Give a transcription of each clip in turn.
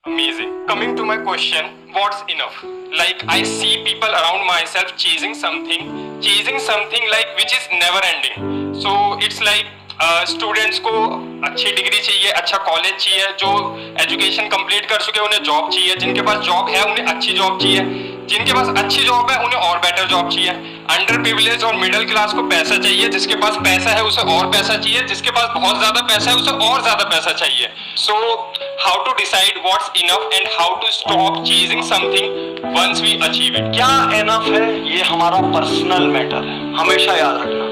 Amazing. Coming to my question, what's enough? Like I see people around myself chasing something like which is never ending. So it's like students को अच्छी degree चाहिए, अच्छा college चाहिए, जो education complete कर चुके उन्हें job चाहिए, जिनके पास जॉब है उन्हें अच्छी जॉब चाहिए, जिनके पास अच्छी जॉब है उन्हें और बेटर जॉब चाहिए। अंडर प्रिविलेज और मिडिल क्लास को पैसा चाहिए, जिसके पास पैसा है उसे और पैसा चाहिए, जिसके पास बहुत ज्यादा पैसा है उसे और ज्यादा पैसा चाहिए। So how to decide what's enough and how to stop chasing something once we achieve it. क्या इनफ है ये हमारा पर्सनल मैटर है। हमेशा याद रखना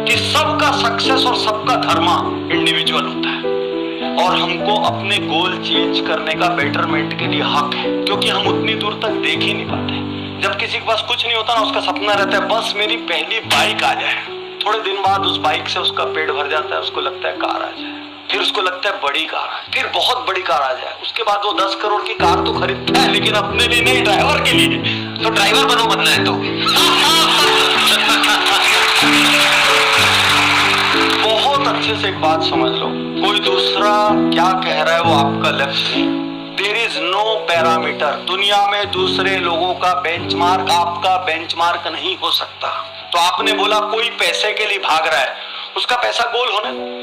कि सबका सक्सेस और सबका धर्मा इंडिविजुअल होता है और हमको अपने गोल चेंज करने का बेटरमेंट के लिए हक है, क्योंकि हम उतनी दूर तक देख ही नहीं पाते। जब किसी के पास कुछ नहीं होता ना, उसका सपना रहता है बस मेरी पहली बाइक आ जाए। थोड़े दिन बाद उस बाइक से उसका पेट भर जाता है, उसको लगता है कार आ जाए, फिर उसको लगता है बड़ी कार आ जाए, फिर बहुत बड़ी कार आ जाए। उसके बाद वो 10 करोड़ की कार तो खरीदता है, लेकिन अपने लिए नहीं, ड्राइवर के लिए। तो ड्राइवर बनना है तो बहुत अच्छे से एक बात समझ लो, कोई दूसरा क्या कह रहा है वो आपका लक्ष्य नहीं। There is no parameter. दुनिया में दूसरे लोगों का बेंचमार्क आपका बेंचमार्क नहीं हो सकता। तो आपने बोला कोई पैसे के लिए भाग रहा है, उसका पैसा गोल होने दो।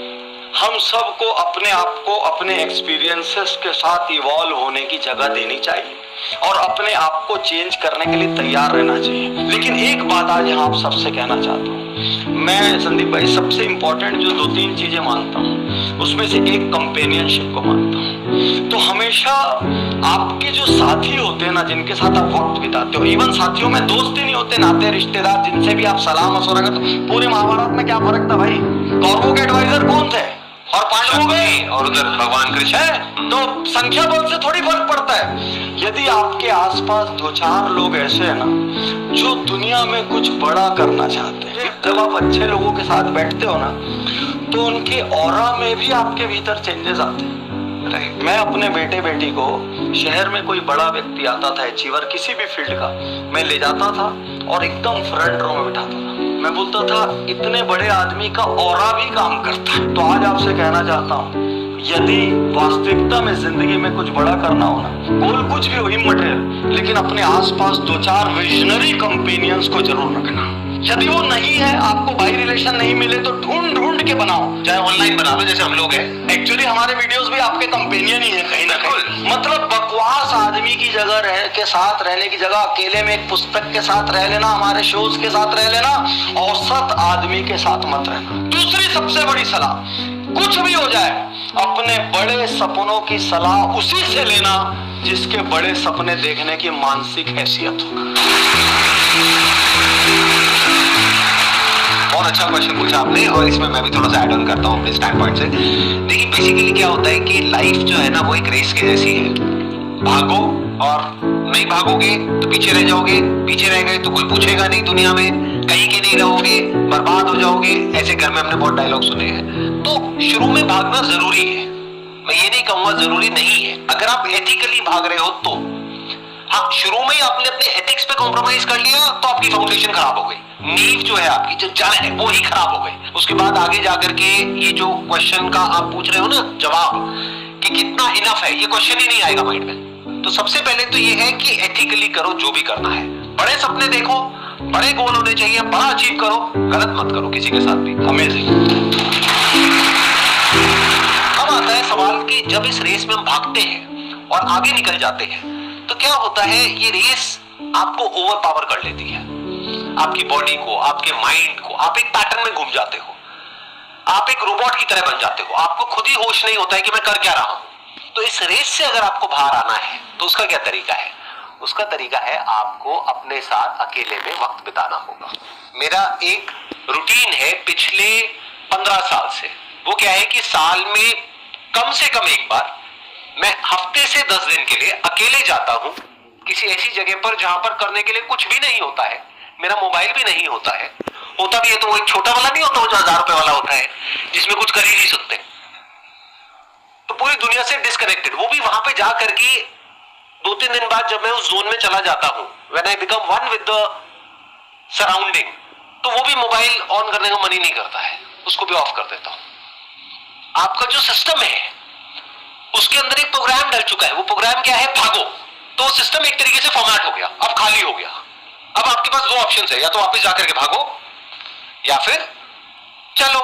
हम सबको अपने आप को अपने एक्सपीरियंसेस के साथ इवॉल्व होने की जगह देनी चाहिए और अपने आप को चेंज करने के लिए तैयार रहना चाहिए। लेकिन एक बात आज यहाँ आप सबसे कहना चाहता हूँ, मैं संदीप भाई सबसे इंपॉर्टेंट जो 2-3 चीजें मानता हूँ उसमें से एक कंपेनियनशिप को मानता हूँ। तो हमेशा आपके जो साथी होते हैं ना, जिनके साथ आप वक्त बिताते हो, इवन साथियों में दोस्त ही नहीं होते, नाते रिश्तेदार जिनसे भी आप सलाह मशवरा करते हो। पूरे महाभारत में क्या फर्क था भाई? कौरवों के एडवाइजर कौन थे और पांडवों के, और उधर भगवान कृष्ण है। तो संख्या बल से थोड़ी फर्क पड़ता है। यदि आपके आसपास 2-4 लोग ऐसे हैं ना जो दुनिया में कुछ बड़ा करना चाहते हैं, जब आप अच्छे लोगों के साथ बैठते हो ना तो उनके ऑरा में भी आपके भीतर चेंजेस आते हैं। मैं अपने बेटे बेटी को शहर में कोई बड़ा व्यक्ति आता था, अचीवर किसी भी फील्ड का, मैं ले जाता था और एकदम फ्रंट रो में बिठाता था। मैं बोलता था इतने बड़े आदमी का ऑरा भी काम करता है। तो आज आपसे कहना चाहता हूँ, यदि वास्तविकता में जिंदगी में कुछ बड़ा करना हो ना, गोल कुछ भी हो, इमटेरियल, लेकिन अपने आसपास 2-4 विजनरी कंपेनियंस को जरूर रखना। यदि वो नहीं है, आपको भाई रिलेशन नहीं मिले तो ढूंढ के बनाओ, चाहे ऑनलाइन बना लो जैसे हम लोग हैं। एक्चुअली हमारे वीडियोस भी आपके कंपेनियन ही है कहीं ना कहीं। मतलब बकवास आदमी की जगह के साथ रहने की जगह अकेले में एक पुस्तक के साथ रह लेना, हमारे शोज के साथ रह लेना, औसत आदमी के साथ मत रहना। दूसरी सबसे बड़ी सलाह, कुछ भी हो जाए अपने बड़े सपनों की सलाह उसी से लेना जिसके बड़े सपने देखने की मानसिक हैसियत हो। बहुत अच्छा क्वेश्चन पूछा आपने और इसमें मैं भी थोड़ा सा ऐड ऑन करता हूँ अपने स्टैंड पॉइंट से। देखिए बेसिकली क्या होता है कि लाइफ जो है ना वो एक रेस के जैसी है। भागो और नहीं भागोगे तो पीछे रह जाओगे, पीछे रह गए तो कोई पूछेगा नहीं दुनिया में, कहीं के नहीं रहोगे, बर्बाद हो जाओगे। ऐसे घर में हमने बहुत डायलॉग सुने हैं। तो शुरू में भागना जरूरी है, मैं ये नहीं कहूंगा जरूरी नहीं है। अगर आप एथिकली भाग रहे हो तो हाँ, शुरू में ही आपने अपने एथिक्स पे कॉम्प्रोमाइज कर लिया तो आपकी फाउंडेशन खराब हो गई, नींव जो है आपकी जो जड़ है वो ही खराब हो गई। उसके बाद आगे जाकर के ये जो क्वेश्चन का आप पूछ रहे हो ना जवाब कि कितना इनफ है, ये क्वेश्चन ही नहीं आएगा माइंड में। तो सबसे पहले तो ये है कि एथिकली करो जो भी करना है, बड़े सपने देखो, बड़े गोल होने चाहिए, बड़ा अचीव करो, गलत मत करो किसी के साथ भी। अमेजिंग। अब आता है सवाल कि जब इस रेस में हम भागते हैं और आगे निकल जाते हैं तो क्या होता है, ये रेस आपको ओवर पावर कर लेती है, आपकी बॉडी को, आपके माइंड को। आप एक पैटर्न में घूम जाते हो, आप एक रोबोट की तरह बन जाते हो, आपको खुद ही होश नहीं होता है कि मैं कर क्या रहा हूं। तो इस रेस से अगर आपको बाहर आना है तो उसका क्या तरीका है? उसका तरीका है आपको अपने साथ अकेले में वक्त बिताना होगा। मेरा एक रूटीन है पिछले 15 साल से, वो क्या है कि साल में कम से कम एक बार मैं हफ्ते से 10 दिन के लिए अकेले जाता हूं किसी ऐसी जगह पर जहां पर करने के लिए कुछ भी नहीं होता है, मेरा मोबाइल भी नहीं होता है, होता भी है तो वो एक छोटा वाला नहीं होता, वो जो 1000 रुपए वाला होता है जिसमें कुछ कर ही नहीं सकते। तो पूरी दुनिया से डिस्कनेक्टेड, वो भी वहां पे जा करके 2-3 दिन बाद जब मैं उस जोन में चला जाता हूं, when I become one with the surrounding, तो वो भी मोबाइल ऑन करने का मन ही नहीं करता है, उसको भी ऑफ कर देता हूं। आपका जो सिस्टम है उसके अंदर एक प्रोग्राम डल चुका है। वो प्रोग्राम क्या है? भागो। तो सिस्टम एक तरीके से फॉर्मेट हो गया, अब खाली हो गया। अब आपके पास दो ऑप्शंस है, या तो वापस जाकर के भागो या फिर चलो।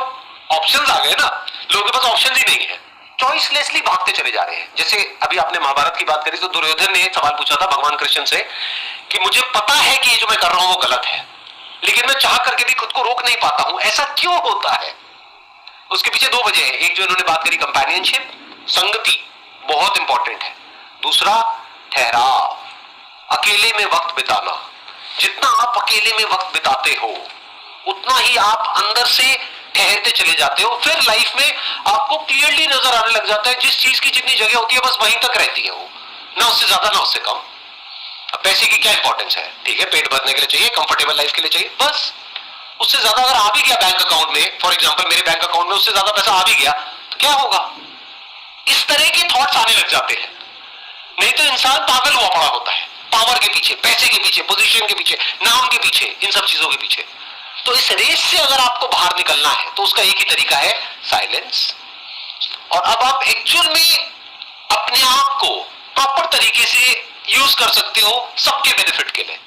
ऑप्शंस आ गए ना, लोगों के पास ऑप्शन ही नहीं है, चॉइसलेसली भागते चले जा रहे हैं। जैसे अभी आपने महाभारत की बात करी तो दुर्योधन ने एक सवाल पूछा था भगवान कृष्ण से कि मुझे पता है कि ये जो मैं कर रहा हूं वो गलत है, लेकिन मैं चाह करके भी खुद को रोक नहीं पाता हूं, ऐसा क्यों होता है? उसके पीछे दो वजह है। एक जो इन्होंने बात करी कंपेनियनशिप, संगति बहुत इंपॉर्टेंट है। दूसरा ठहराव, अकेले में वक्त बिताना। जितना आप अकेले में वक्त बिताते हो उतना ही आप अंदर से ठहरते चले जाते हो। फिर लाइफ में आपको क्लियरली नजर आने लग जाता है जिस चीज की जितनी जगह होती है बस वहीं तक रहती है वो, ना उससे ज्यादा ना उससे कम। अब पैसे की क्या इंपॉर्टेंस है? ठीक है, पेट भरने के लिए चाहिए, कंफर्टेबल लाइफ के लिए चाहिए, बस। उससे ज्यादा अगर आ भी गया बैंक अकाउंट में, फॉर एग्जांपल मेरे बैंक अकाउंट में उससे ज्यादा पैसा आ भी गया तो क्या होगा? इस तरह के थॉट्स आने लग जाते हैं। नहीं तो इंसान पागल हुआ पड़ा होता है, पावर के पीछे, पैसे के पीछे, पोजीशन के पीछे, नाम के पीछे, इन सब चीजों के पीछे। तो इस रेस से अगर आपको बाहर निकलना है तो उसका एक ही तरीका है, साइलेंस। और अब आप एक्चुअल में अपने आप को प्रॉपर तरीके से यूज कर सकते हो सबके बेनिफिट के लिए।